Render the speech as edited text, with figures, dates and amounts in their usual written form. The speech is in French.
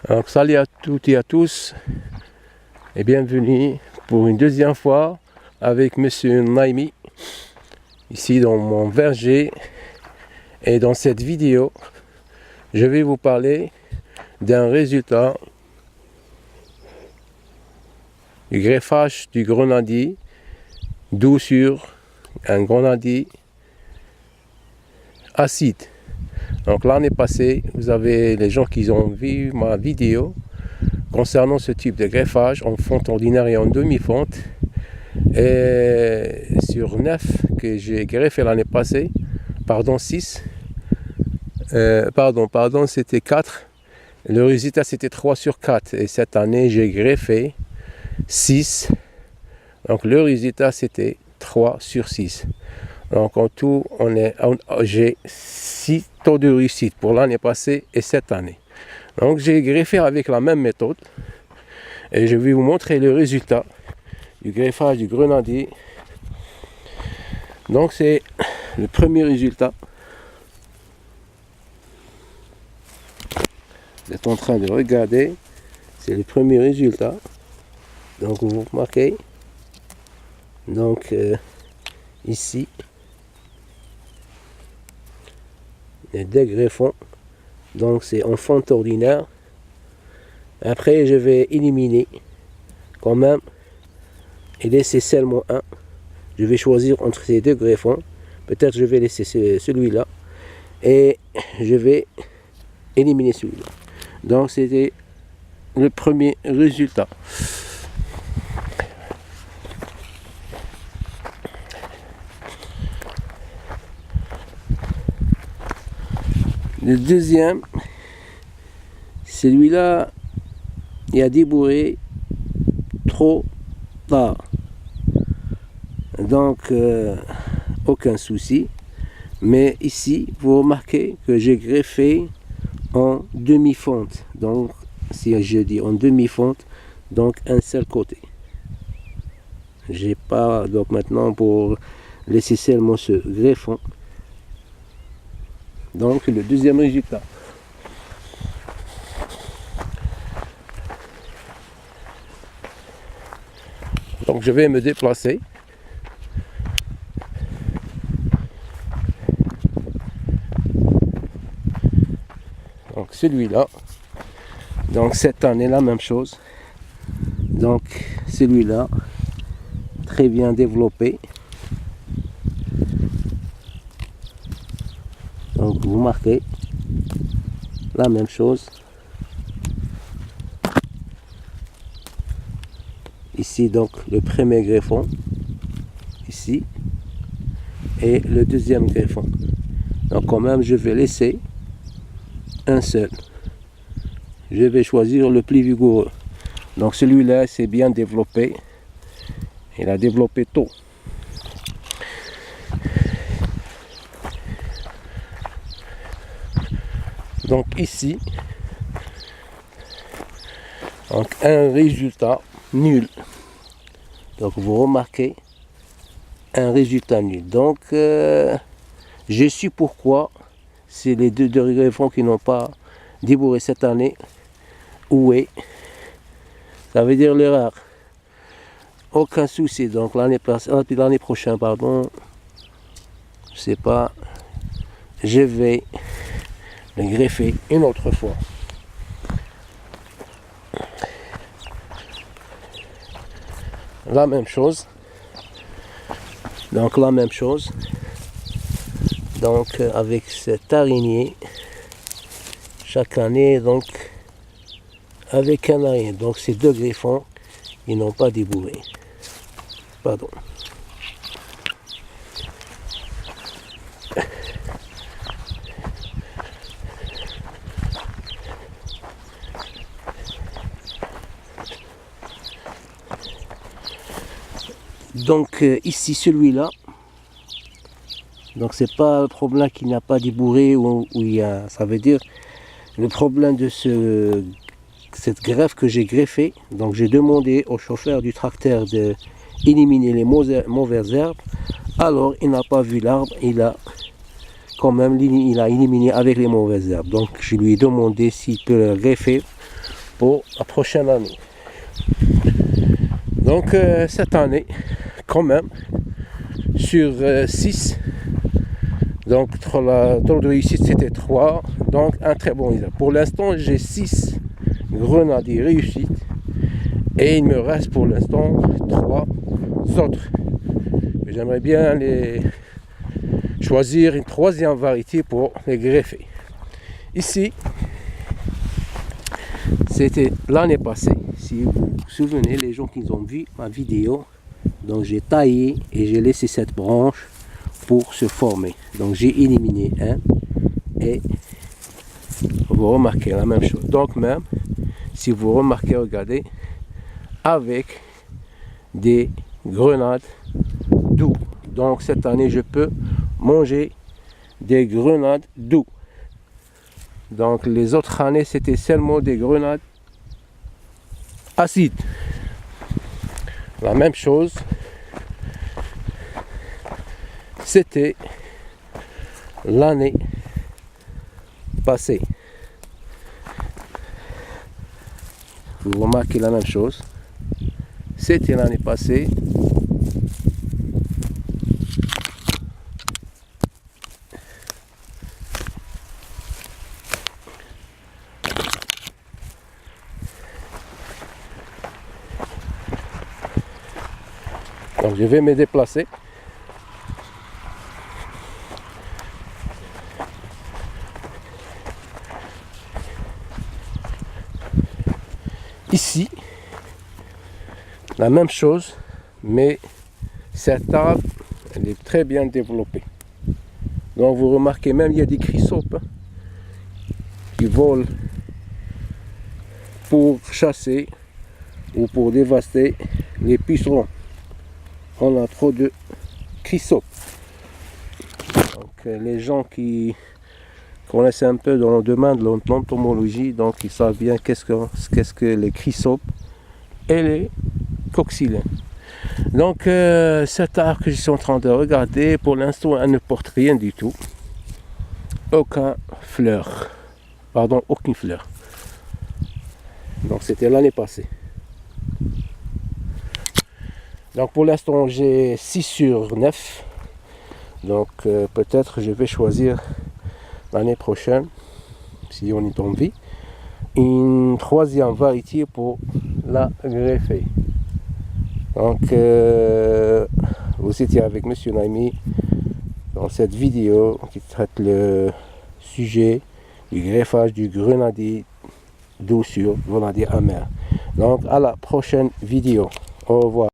Alors, salut à toutes et à tous et bienvenue pour une deuxième fois avec Monsieur Naimi ici dans mon verger. Et dans cette vidéo je vais vous parler d'un résultat du greffage du grenadier doux sur un grenadier acide. Donc l'année passée, vous avez les gens qui ont vu ma vidéo concernant ce type de greffage en fonte ordinaire et en demi-fonte. Et sur 9 que j'ai greffé l'année passée, pardon 6, c'était 4. Le résultat c'était 3 sur 4. Et cette année j'ai greffé 6. Donc le résultat c'était 3 sur 6. Donc en tout, j'ai 6 taux de réussite pour l'année passée et cette année. Donc j'ai greffé avec la même méthode et je vais vous montrer le résultat du greffage du grenadier. Donc c'est le premier résultat. Vous êtes en train de regarder, c'est le premier résultat. Donc vous remarquez, donc ici, les deux greffons, donc c'est en fonte ordinaire. Après je vais éliminer quand même et laisser seulement un. Je vais choisir entre ces deux greffons, peut-être je vais laisser celui-là et je vais éliminer celui-là. Donc c'était le premier résultat. Le deuxième, celui-là, il a débourré trop tard. Donc, aucun souci. Mais ici, vous remarquez que j'ai greffé en demi-fonte. Donc, si je dis en demi-fonte, donc un seul côté. J'ai pas, donc maintenant, pour laisser seulement ce greffon. Donc le deuxième résultat. Donc je vais me déplacer. Donc celui-là. Donc cette année la même chose. Donc celui-là très bien développé. Donc vous marquez la même chose. Ici donc le premier greffon, ici, et le deuxième greffon. Donc quand même je vais laisser un seul. Je vais choisir le plus vigoureux. Donc celui-là c'est bien développé. Il a développé tôt. Donc ici, donc un résultat nul. Donc vous remarquez un résultat nul. Donc je suis pourquoi c'est les deux greffons qui n'ont pas débourré cette année. Où est? Ça veut dire l'erreur. Aucun souci. Donc l'année prochaine, pardon, je sais pas, je vais le greffer une autre fois. La même chose. Donc la même chose. Donc avec cette araignée chaque année, donc avec un araignée. Donc ces deux greffons, ils n'ont pas débourré. Pardon. Donc ici celui-là, donc c'est pas le problème qu'il n'a pas débourré ou il y a, ça veut dire le problème de cette greffe que j'ai greffée. Donc j'ai demandé au chauffeur du tracteur de éliminer les mauvaises herbes. Alors il n'a pas vu l'arbre, il a quand même il a éliminé avec les mauvaises herbes. Donc je lui ai demandé s'il peut le greffer pour la prochaine année. Donc cette année, quand même, sur 6, donc le taux de réussite c'était 3, donc un très bon résultat. Pour l'instant, j'ai 6 grenadiers réussites et il me reste pour l'instant 3 autres. J'aimerais bien les choisir une troisième variété pour les greffer. Ici, c'était l'année passée, si vous vous souvenez, les gens qui ont vu ma vidéo, donc j'ai taillé et j'ai laissé cette branche pour se former. Donc j'ai éliminé un et vous remarquez la même chose. Donc même, si vous remarquez, regardez, avec des grenades doux. Donc cette année, je peux manger des grenades doux. Donc les autres années, c'était seulement des grenades acides. La même chose, c'était l'année passée. Vous remarquez la même chose. C'était l'année passée. Donc je vais me déplacer. Ici, la même chose, mais cette arbre, elle est très bien développée. Donc vous remarquez même, il y a des chrysopes qui volent pour chasser ou pour dévaster les pucerons. On a trop de chrysopes. Donc les gens qui connaissent un peu dans le domaine de l'entomologie, donc ils savent bien qu'est-ce que les chrysopes et les coccinelles. Donc cet arbre que je suis en train de regarder, pour l'instant elle ne porte rien du tout. Aucune fleur. Donc c'était l'année passée. Donc pour l'instant j'ai 6 sur 9. Donc peut-être je vais choisir l'année prochaine, si on est en vie, une troisième variété pour la greffer. Donc vous étiez avec Monsieur Naimi dans cette vidéo qui traite le sujet du greffage du grenadier doux sur grenadier amer. Donc à la prochaine vidéo. Au revoir.